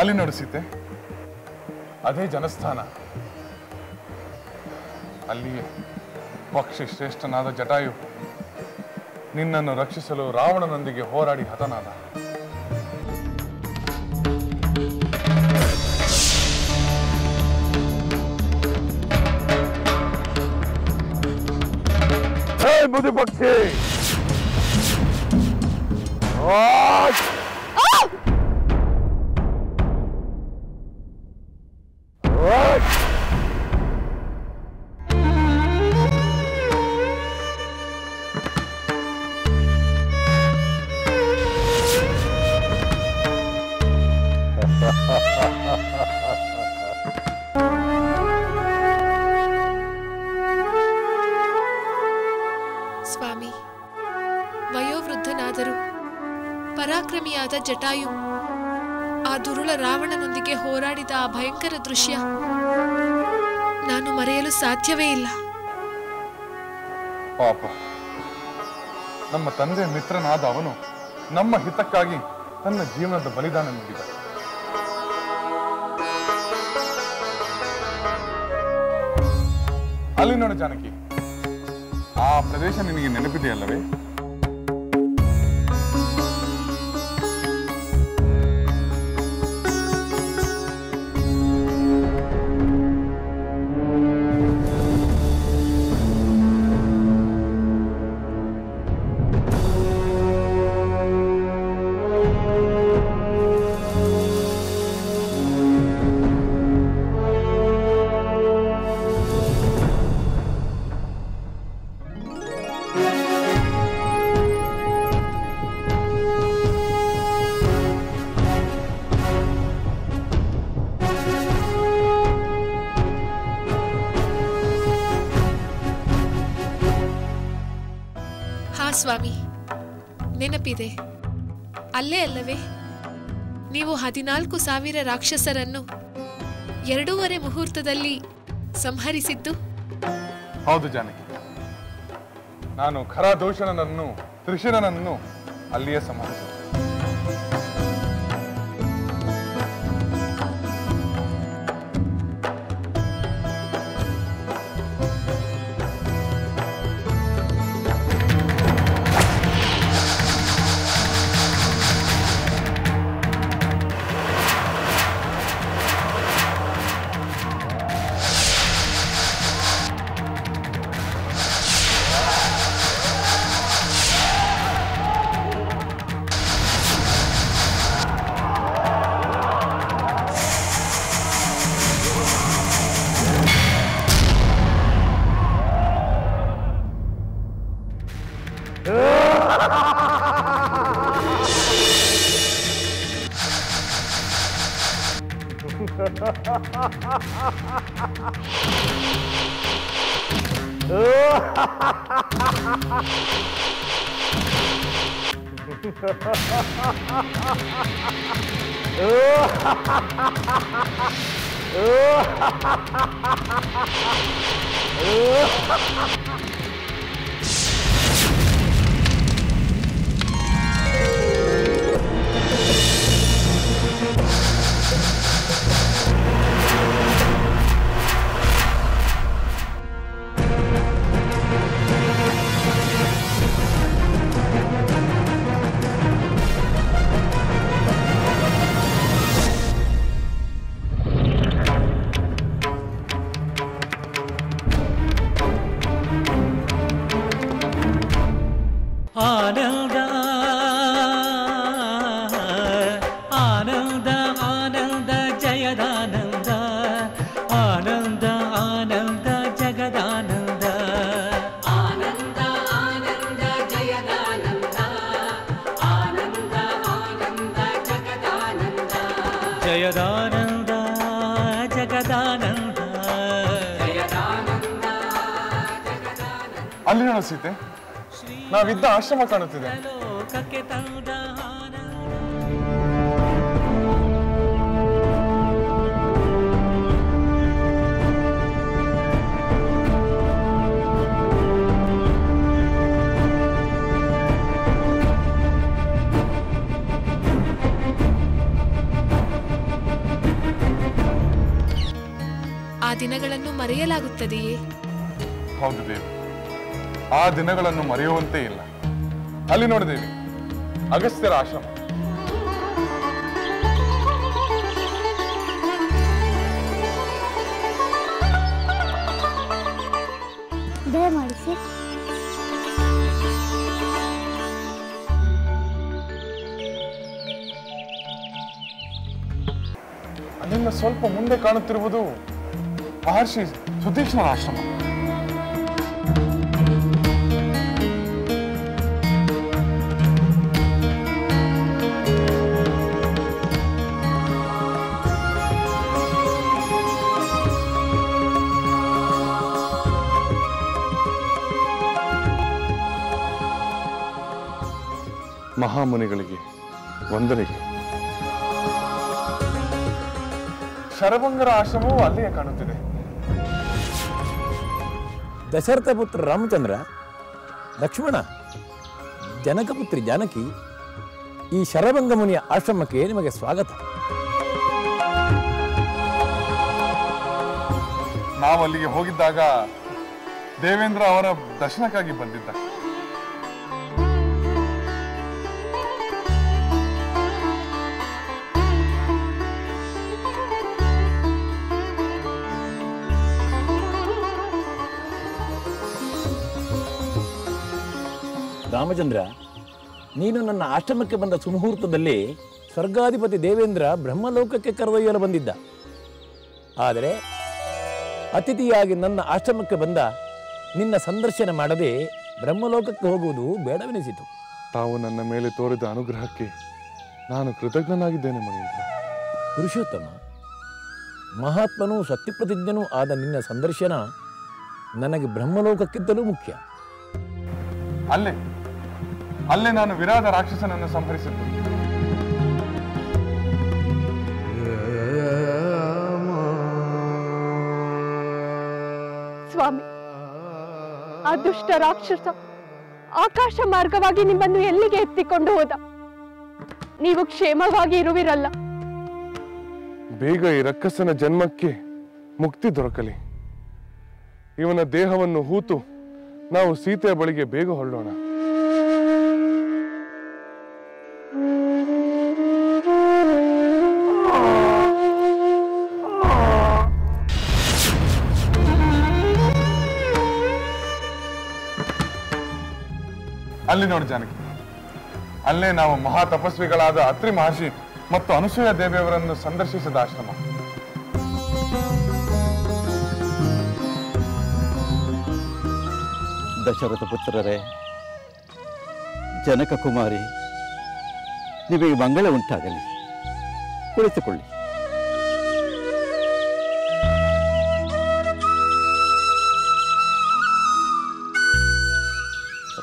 ಅಲ್ಲಿ ನೋಡು ಸೀತೆ, ಅದೇ ಜನಸ್ಥಾನ. ಅಲ್ಲಿಯೇ ಪಕ್ಷಿ ಶ್ರೇಷ್ಠನಾದ ಜಟಾಯು ನಿನ್ನನ್ನು ರಕ್ಷಿಸಲು ರಾವಣನೊಂದಿಗೆ ಹೋರಾಡಿ ಹತನಾದ. ಮುದಿ ಪಕ್ಷಿ, ಸ್ವಾಮಿ, ವಯೋವೃದ್ಧನಾದರೂ ಪರಾಕ್ರಮಿಯಾದ ಜಟಾಯು ಆ ದುರುಳ ರಾವಣನೊಂದಿಗೆ ಹೋರಾಡಿದ ಆ ಭಯಂಕರ ದೃಶ್ಯ ನಾನು ಮರೆಯಲು ಸಾಧ್ಯವೇ ಇಲ್ಲ. ಪಾಪ, ನಮ್ಮ ತಂದೆ ಮಿತ್ರನಾದ ಅವನು ನಮ್ಮ ಹಿತಕ್ಕಾಗಿ ತನ್ನ ಜೀವನದ ಬಲಿದಾನ ನೀಡಿದ. ಅಲ್ಲಿ ನೋಡು ಜಾನಕಿ, ಆ ಪ್ರದೇಶ ನಿನಗೆ ನೆನಪಿದೆಯಲ್ಲವೇ? ಸ್ವಾಮಿ, ನೆನಪಿದೆ. ಅಲ್ಲೇ ಅಲ್ಲವೇ ನೀವು 14,000 ರಾಕ್ಷಸರನ್ನು 2.5 ಮುಹೂರ್ತದಲ್ಲಿ ಸಂಹರಿಸಿದ್ದು? ಹೌದು ಜಾನಕಿ, ನಾನು ಖರದೂಷಣನನ್ನು ತ್ರಿಶಿರನನ್ನು ಅಲ್ಲಿಯೇ ಸಂಹರಿಸಿದೆ. ಆನಂದ ಆನಂದ ಆನಂದ ಜಯದಾನಂದ, ಆನಂದ ಆನಂದ ಜಗದಾನಂದ, ಆನಂದ ಆನಂದ ಜಯದಾನಂದ, ಆನಂದ ಆನಂದ ಜಗದಾನಂದ, ಜಯದಾನಂದ ಜಗದಾನಂದ, ಜಯದಾನಂದ ಜಗದಾನಂದ. ಅಲ್ಲಿ ನೋಡು ಸೀತೆ, ನಾವಿದ್ದ ಆಶ್ರಮ ಕಾಣುತ್ತಿದೆ. ಲೋಕಕ್ಕೆ ತಂದ ದಿನಗಳನ್ನು ಮರೆಯಲಾಗುತ್ತದೆಯೇ? ಹೌದು ದೇವಿ, ಆ ದಿನಗಳನ್ನು ಮರೆಯುವಂತೆ ಇಲ್ಲ. ಅಲ್ಲಿ ನೋಡಿದೇವಿ, ಅಗಸ್ತ್ಯರ ಆಶ್ರಮ. ದಯಮಾಡಿಸಿ. ಅಲ್ಲಿಂದ ಸ್ವಲ್ಪ ಮುಂದೆ ಕಾಣುತ್ತಿರುವುದು ಮಹರ್ಷಿ ಸುತೀಕ್ಷ್ಣರ ಆಶ್ರಮ. ಮಹಾಮುನಿಗಳಿಗೆ ವಂದನೆಗೆ. ಶರಭಂಗರ ಆಶ್ರಮವೂ ಅಲ್ಲಿಯೇ ಕಾಣುತ್ತಿದೆ. ದಶರಥ ಪುತ್ರ ರಾಮಚಂದ್ರ, ಲಕ್ಷ್ಮಣ, ಜನಕಪುತ್ರಿ ಜಾನಕಿ, ಈ ಶರಭಂಗ ಮುನಿಯ ಆಶ್ರಮಕ್ಕೆ ನಿಮಗೆ ಸ್ವಾಗತ. ನಾವು ಅಲ್ಲಿಗೆ ಹೋಗಿದ್ದಾಗ ದೇವೇಂದ್ರ ಅವರ ದರ್ಶನಕ್ಕಾಗಿ ಬಂದಿದ್ದ. ರಾಮಚಂದ್ರ, ನೀನು ನನ್ನ ಆಶ್ರಮಕ್ಕೆ ಬಂದ ಸುಮುಹೂರ್ತದಲ್ಲಿ ಸ್ವರ್ಗಾಧಿಪತಿ ದೇವೇಂದ್ರ ಬ್ರಹ್ಮಲೋಕಕ್ಕೆ ಕರೆದೊಯ್ಯಲು ಬಂದಿದ್ದ. ಆದರೆ ಅತಿಥಿಯಾಗಿ ನನ್ನ ಆಶ್ರಮಕ್ಕೆ ಬಂದ ನಿನ್ನ ಸಂದರ್ಶನ ಮಾಡದೆ ಬ್ರಹ್ಮಲೋಕಕ್ಕೆ ಹೋಗುವುದು ಬೇಡವೆನಿಸಿತು. ತಾವು ನನ್ನ ಮೇಲೆ ತೋರಿದ ಅನುಗ್ರಹಕ್ಕೆ ನಾನು ಕೃತಜ್ಞನಾಗಿದ್ದೇನೆ ಮುನೀಂದ್ರ. ಪುರುಷೋತ್ತಮ, ಮಹಾತ್ಮನೂ ಸತ್ಯಪ್ರತಿಜ್ಞನೂ ಆದ ನಿನ್ನ ಸಂದರ್ಶನ ನನಗೆ ಬ್ರಹ್ಮಲೋಕಕ್ಕಿಂತಲೂ ಮುಖ್ಯ. ಅಲ್ಲೇ ನಾನು ವಿರಾಧ ರಾಕ್ಷಸನನ್ನು ಸಂಹರಿಸಿದ್ದು. ಸ್ವಾಮಿ, ಆ ದುಷ್ಟ ರಾಕ್ಷಸ ಆಕಾಶ ಮಾರ್ಗವಾಗಿ ನಿಮ್ಮನ್ನು ಎಲ್ಲಿಗೆ ಎತ್ತಿಕೊಂಡು ಹೋದ? ನೀವು ಕ್ಷೇಮವಾಗಿ ಇರುವಿರಲ್ಲ. ಬೇಗ ಈ ರಕ್ಕಸನ ಜನ್ಮಕ್ಕೆ ಮುಕ್ತಿ ದೊರಕಲಿ. ಇವನ ದೇಹವನ್ನು ಹೂತು ನಾವು ಸೀತೆಯ ಬಳಿಗೆ ಬೇಗ ಹೊರಡೋಣ. ಅಲ್ಲಿ ನೋಡಿ ಜಾನಕಿ, ಅಲ್ಲೇ ನಾವು ಮಹಾ ತಪಸ್ವಿಗಳಾದ ಅತ್ರಿ ಮಹರ್ಷಿ ಮತ್ತು ಅನಸೂಯ ದೇವಿಯವರನ್ನು ಸಂದರ್ಶಿಸಿದ ಆಶ್ರಮ. ದಶರಥ ಪುತ್ರರೇ, ಜನಕ ಕುಮಾರಿ, ನಿಮಗೆ ಮಂಗಳ ಉಂಟಾಗಲಿ. ಕುಳಿತುಕೊಳ್ಳಿ.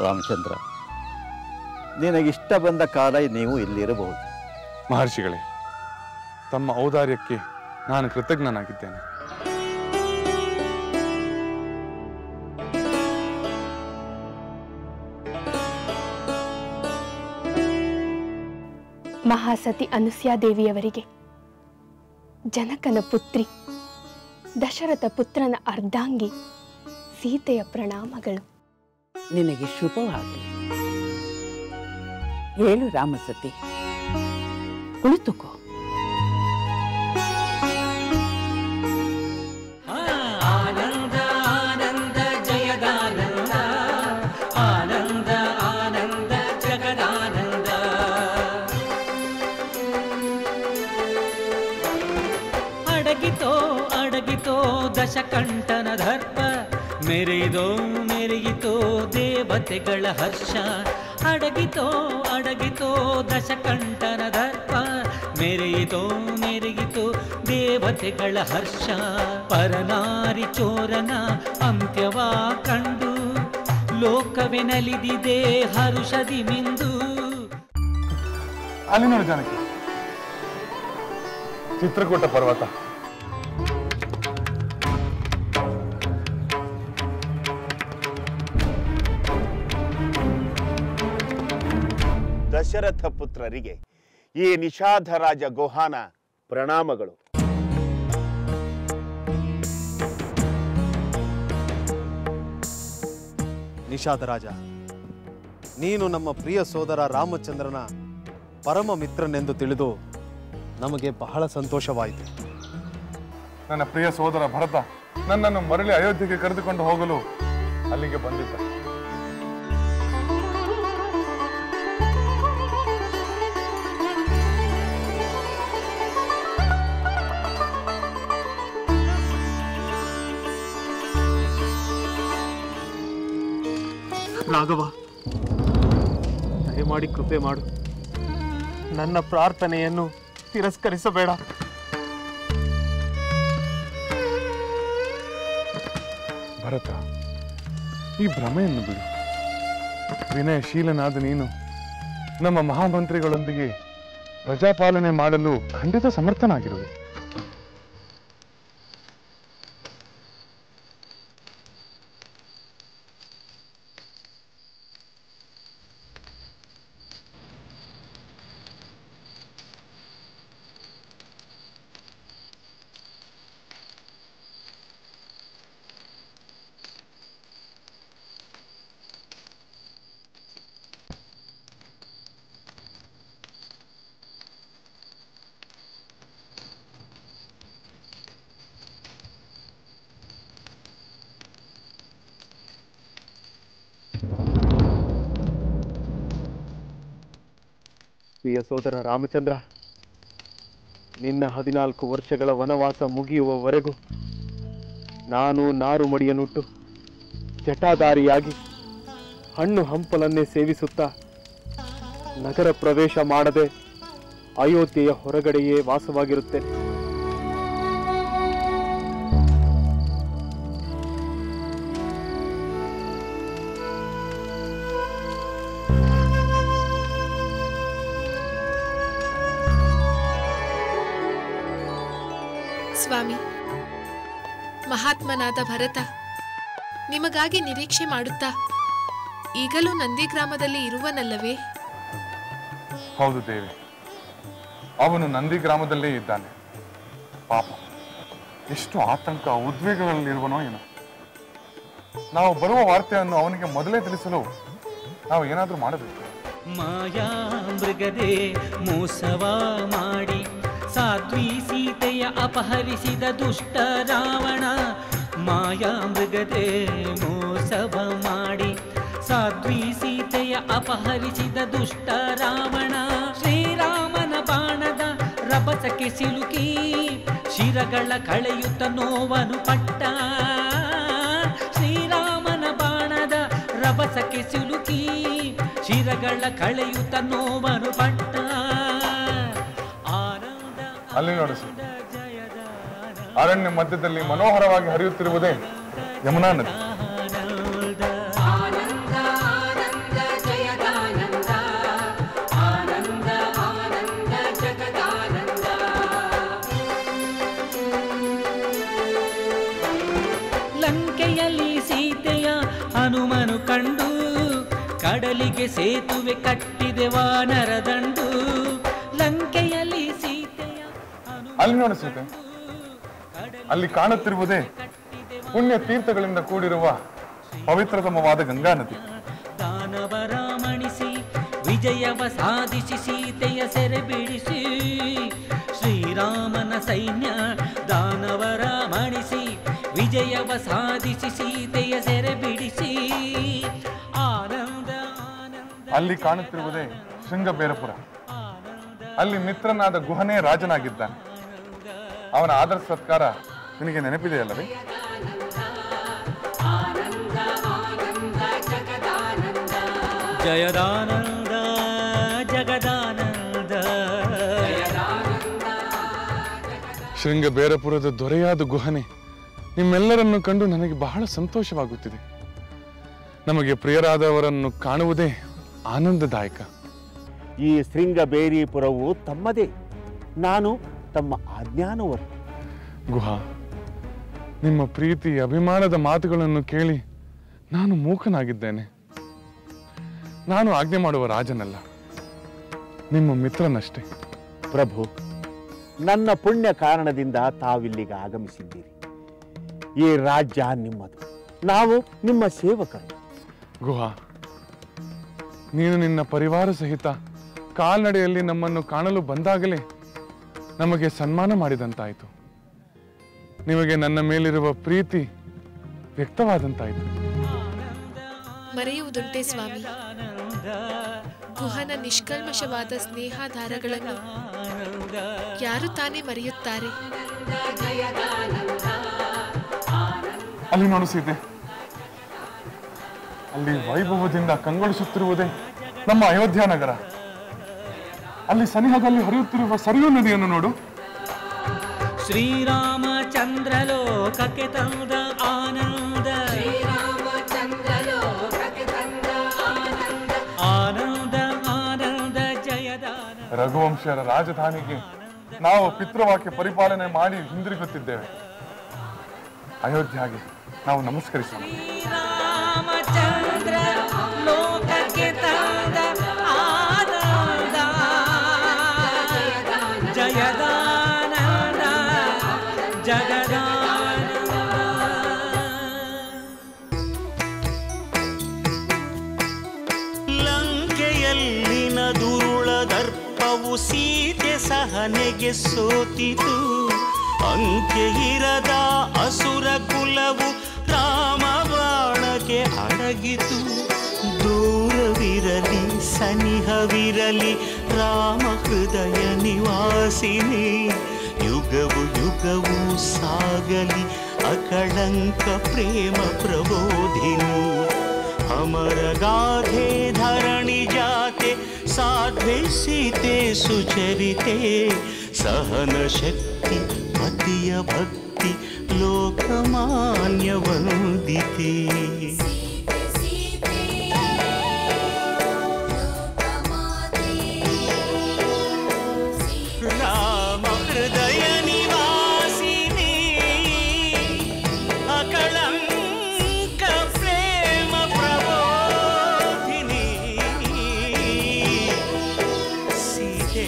ರಾಮಚಂದ್ರ, ನಿನಗಿಷ್ಟ ಬಂದ ಕಾಲ ನೀವು ಇಲ್ಲಿರಬಹುದು. ಮಹರ್ಷಿಗಳೇ, ತಮ್ಮ ಔದಾರ್ಯಕ್ಕೆ ನಾನು ಕೃತಜ್ಞನಾಗಿದ್ದೇನೆ. ಮಹಾಸತಿ ಅನುಸೂಯಾದೇವಿಯವರಿಗೆ ಜನಕನ ಪುತ್ರಿ ದಶರಥ ಪುತ್ರನ ಅರ್ಧಾಂಗಿ ಸೀತೆಯ ಪ್ರಣಾಮಗಳು. ನಿನಗೆ ಶುಭವಾಗಲಿ. ಹೇಳು ರಾಮಸತಿ, ಕುಳಿತುಕೋ. ಆನಂದ ಆನಂದ ಜಯದಾನಂದ, ಆನಂದ ಆನಂದ ಜಗದಾನಂದ. ಅಡಗಿತೋ ಅಡಗಿತೋ ದಶಕಂಠನ ದರ್ಪ, ಮೆರೆಯಿದೋ ಮೆರೆಯಿತೋ ದೇವತೆಗಳ ಹರ್ಷ. ಅಡಗಿತೋ ಅಡಗಿತೋ ದಶಕಂಠನ ದರ್ಪ, ಮೆರೆಯಿತೋ ಮೆರೆಯಿತೋ ದೇವತೆಗಳ ಹರ್ಷ. ಪರನಾರಿ ಚೋರನ ಅಂತ್ಯವಾ ಕಂಡು ಲೋಕವೇ ನಲಿದಿದೆ ಹರುಷದಿ ಮಿಂದು. ಅಲ್ಲಿ ನೋಡಿ ಜಾನಕಿ, ಚಿತ್ರಕೂಟ ಪರ್ವತ. ದಶರಥ ಪುತ್ರರಿಗೆ ಈ ನಿಷಾಧ ರಾಜ ಗೋಹಾನ ಪ್ರಣಾಮಗಳು. ನಿಷಾದ ರಾಜ, ನೀನು ನಮ್ಮ ಪ್ರಿಯ ಸೋದರ ರಾಮಚಂದ್ರನ ಪರಮ ಮಿತ್ರನೆಂದು ತಿಳಿದು ನಮಗೆ ಬಹಳ ಸಂತೋಷವಾಯಿತು. ನನ್ನ ಪ್ರಿಯ ಸೋದರ ಭರತ ನನ್ನನ್ನು ಮರಳಿ ಅಯೋಧ್ಯೆಗೆ ಕರೆದುಕೊಂಡು ಹೋಗಲು ಅಲ್ಲಿಗೆ ಬಂದಿದ್ದ. ರಾಘವ, ದಯಮಾಡಿ ಕೃಪೆ ಮಾಡು. ನನ್ನ ಪ್ರಾರ್ಥನೆಯನ್ನು ತಿರಸ್ಕರಿಸಬೇಡ. ಭರತ, ಈ ಭ್ರಮೆಯನ್ನು ಬಿಡು. ವಿನಯಶೀಲನಾದ ನೀನು ನಮ್ಮ ಮಹಾಮಂತ್ರಿಗಳೊಂದಿಗೆ ಪ್ರಜಾಪಾಲನೆ ಮಾಡಲು ಖಂಡಿತ ಸಮರ್ಥನಾಗಿರುವೆ. ಪ್ರಿಯ ಸೋದರ ರಾಮಚಂದ್ರ, ನಿನ್ನ 14 ವರ್ಷಗಳ ವನವಾಸ ಮುಗಿಯುವವರೆಗೂ ನಾನು ನಾರು ಮಡಿಯನ್ನುಟ್ಟು ಜಟಾಧಾರಿಯಾಗಿ ಹಣ್ಣು ಹಂಪಲನ್ನೇ ಸೇವಿಸುತ್ತಾ ನಗರ ಪ್ರವೇಶ ಮಾಡದೆ ಅಯೋಧ್ಯೆಯ ಹೊರಗಡೆಯೇ ವಾಸವಾಗಿರುತ್ತೇನೆ. ಸ್ವಾಮಿ, ಮಹಾತ್ಮನಾದ ಭರತ ನಿಮಗಾಗಿ ನಿರೀಕ್ಷೆ ಮಾಡುತ್ತಾ ಈಗಲೂ ನಂದಿಗ್ರಾಮದಲ್ಲಿ ಇರುವನಲ್ಲವೇ? ಹೌದು ದೇವಿ, ಅವನು ನಂದಿಗ್ರಾಮದಲ್ಲೇ ಇದ್ದಾನೆ. ಪಾಪ, ಎಷ್ಟು ಆತಂಕ ಉದ್ವೇಗಗಳಲ್ಲಿರುವನೋ ಏನೋ. ನಾವು ಬರುವ ವಾರ್ತೆಯನ್ನು ಅವನಿಗೆ ಮೊದಲೇ ತಿಳಿಸಲು ನಾವು ಏನಾದರೂ ಮಾಡಬೇಕು. ಮಾಯಾ ಮೃಗದೆ ಮೋಸವ ಮಾಡಿ ಸಾಧ್ವಿ ಸೀತೆಯ ಅಪಹರಿಸಿದ ದುಷ್ಟ ರಾವಣ. ಮಾಯಾ ಮೃಗದೆ ಮೋಸವ ಮಾಡಿ ಸಾಧ್ವಿ ಸೀತೆಯ ಅಪಹರಿಸಿದ ದುಷ್ಟ ರಾವಣ. ಶ್ರೀರಾಮನ ಬಾಣದ ರಭಸಕ್ಕೆ ಸಿಲುಕಿ ಶಿರಗಳ ಕಳೆಯುತ್ತ ನೋವನು ಪಟ್ಟ. ಶ್ರೀರಾಮನ ಬಾಣದ ರಭಸಕ್ಕೆ ಸಿಲುಕಿ ಶಿರಗಳ ಕಳೆಯುತ್ತ ನೋವನು ಪಟ್ಟ. ಅಲ್ಲಿ ನೋಡಿಸಿ, ಅರಣ್ಯ ಮಧ್ಯದಲ್ಲಿ ಮನೋಹರವಾಗಿ ಹರಿಯುತ್ತಿರುವುದೇ ಯಮುನಾ ನದಿ. ಆನಂದ ಆನಂದ ಜಯದಾನಂದ, ಆನಂದ ಆನಂದ ಜಗದಾನಂದ. ಲಂಕೆಯಲ್ಲಿ ಸೀತೆಯ ಹನುಮನು ಕಂಡು ಕಡಲಿಗೆ ಸೇತುವೆ ಕಟ್ಟಿದೆ ವಾನರ ದಂಡು. ಲಂಕೆಯಲ್ಲಿ ಅಲ್ಲಿ ನೋಡಿ ಸೀತೆ, ಅಲ್ಲಿ ಕಾಣುತ್ತಿರುವುದೇ ಪುಣ್ಯ ತೀರ್ಥಗಳಿಂದ ಕೂಡಿರುವ ಪವಿತ್ರತಮವಾದ ಗಂಗಾ ನದಿ. ದಾನವರ ಮಣಿಸಿ ವಿಜಯವ ಸಾಧಿಸಿ ಸೀತೆಯ ಸೆರೆ ಬಿಡಿಸಿ. ಶ್ರೀರಾಮನ ಸೈನ್ಯ ದಾನವರ ಮಣಿಸಿ ವಿಜಯವ ಸಾಧಿಸಿ ಸೀತೆಯ ಸೆರೆ ಬಿಡಿಸಿ. ಆನಂದ ಅಲ್ಲಿ ಕಾಣುತ್ತಿರುವುದೇ ಶೃಂಗಬೇರಪುರ. ಅಲ್ಲಿ ಮಿತ್ರನಾದ ಗುಹನೇ ರಾಜನಾಗಿದ್ದಾನೆ. ಅವನ ಆದರ ಸತ್ಕಾರ ನಿನಗೆ ನೆನಪಿದೆಯಲ್ಲವೇ? ಜಯದಾನಂದ ಜಗದಾನಂದ. ಶೃಂಗಬೇರಪುರದ ದೊರೆಯಾದ ಗುಹನೆ ನಿಮ್ಮೆಲ್ಲರನ್ನು ಕಂಡು ನನಗೆ ಬಹಳ ಸಂತೋಷವಾಗುತ್ತಿದೆ. ನಮಗೆ ಪ್ರಿಯರಾದವರನ್ನು ಕಾಣುವುದೇ ಆನಂದದಾಯಕ. ಈ ಶೃಂಗಬೇರಿಪುರವು ತಮ್ಮದೇ, ನಾನು ತಮ್ಮ ಅಜ್ಞಾನವರು. ಗುಹಾ, ನಿಮ್ಮ ಪ್ರೀತಿ ಅಭಿಮಾನದ ಮಾತುಗಳನ್ನು ಕೇಳಿ ನಾನು ಮೂಕನಾಗಿದ್ದೇನೆ. ನಾನು ಆಜ್ಞೆ ಮಾಡುವ ರಾಜನಲ್ಲ, ನಿಮ್ಮ ಮಿತ್ರನಷ್ಟೇ. ಪ್ರಭು, ನನ್ನ ಪುಣ್ಯ ಕಾರಣದಿಂದ ತಾವಿಲ್ಲಿಗೆ ಆಗಮಿಸಿದ್ದೀರಿ. ಈ ರಾಜ್ಯ ನಿಮ್ಮದು, ನಾವು ನಿಮ್ಮ ಸೇವಕರು. ಗುಹಾ, ನೀನು ನಿನ್ನ ಪರಿವಾರ ಸಹಿತ ಕಾಲ್ನಡೆಯಲ್ಲಿ ನಮ್ಮನ್ನು ಕಾಣಲು ಬಂದಾಗಲೇ ನಮಗೆ ಸನ್ಮಾನ ಮಾಡಿದಂತಾಯಿತು. ನಿಮಗೆ ನನ್ನ ಮೇಲಿರುವ ಪ್ರೀತಿ ವ್ಯಕ್ತವಾದಂತಾಯಿತು. ಮರೆಯುವುದುಂಟೆ ಸ್ವಾಮಿ, ಗುಹನ ನಿಷ್ಕಲ್ಮಶವಾದ ಸ್ನೇಹಾಧಾರಗಳನ್ನು ಯಾರು ತಾನೇ ಮರೆಯುತ್ತಾರೆ? ಅಲ್ಲಿ ನೋಡು ಸೀತೆ, ಅಲ್ಲಿ ವೈಭವದಿಂದ ಕಂಗೊಳಿಸುತ್ತಿರುವುದೇ ನಮ್ಮ ಅಯೋಧ್ಯ ನಗರ. ಅಲ್ಲಿ ಸನಿಹದಲ್ಲಿ ಹರಿಯುತ್ತಿರುವ ಸರಿಯೂ ನದಿಯನ್ನು ನೋಡು. ಶ್ರೀರಾಮಚಂದ್ರ ಲೋಕಕ್ಕೆ ತಂದ ಆನಂದ, ಆನಂದ ಆನಂದ ಜಯದಾನ. ರಘುವಂಶರ ರಾಜಧಾನಿಗೆ ನಾವು ಪಿತೃವಾಕ್ಯ ಪರಿಪಾಲನೆ ಮಾಡಿ ಹಿಂದಿರುಗುತ್ತಿದ್ದೇವೆ. ಅಯೋಧ್ಯೆಗೆ ನಾವು ನಮಸ್ಕರಿಸೋಣ. ಶ್ರೀರಾಮಚಂದ್ರ ಲೋಕಕ್ಕೆ ತಂದ ಆನಂದ, ಜಯದಾನಂದ ಜಗದಾನಂದ. ಲಂಕೆಯಲ್ಲಿನ ದುರುಳ ದರ್ಪವು ಸೀತೆ ಸಹನೆಗೆ ಸೋತಿತು. ಅಂಕೆ ಇರದ ಅಸುರ ಕುಲವು ರಾಮ ಬಾಣಕ್ಕೆ ಅಡಗಿತು. ದೂರವಿರಲಿ ಸನಿಹವಿರಲಿ ರಾಮ ಹೃದಯ ನಿವಾಸಿನಿ. ಯುಗವು ಯುಗವು ಸಾಗಲಿ ಅಕಳಂಕ ಪ್ರೇಮ ಪ್ರಬೋಧಿನಿ. ಅಮರ ಗಾಧೆ ಧರಣಿ ಜಾತೆ ಸಾಧ್ವೆ ಸೀತೆ ಸುಚರಿತೆ. ಸಹನ ಶಕ್ತಿ ಪತಿಯ ಭಕ್ತಿ ಲೋಕಮಾನ್ಯ ವಂದಿತೆ. ರಾಮ ಹೃದಯ ನಿವಾಸಿನಿ, ಅಕಳಂಕ ಪ್ರೇಮ ಪ್ರಬೋಧಿನಿ. ಸೀತೆ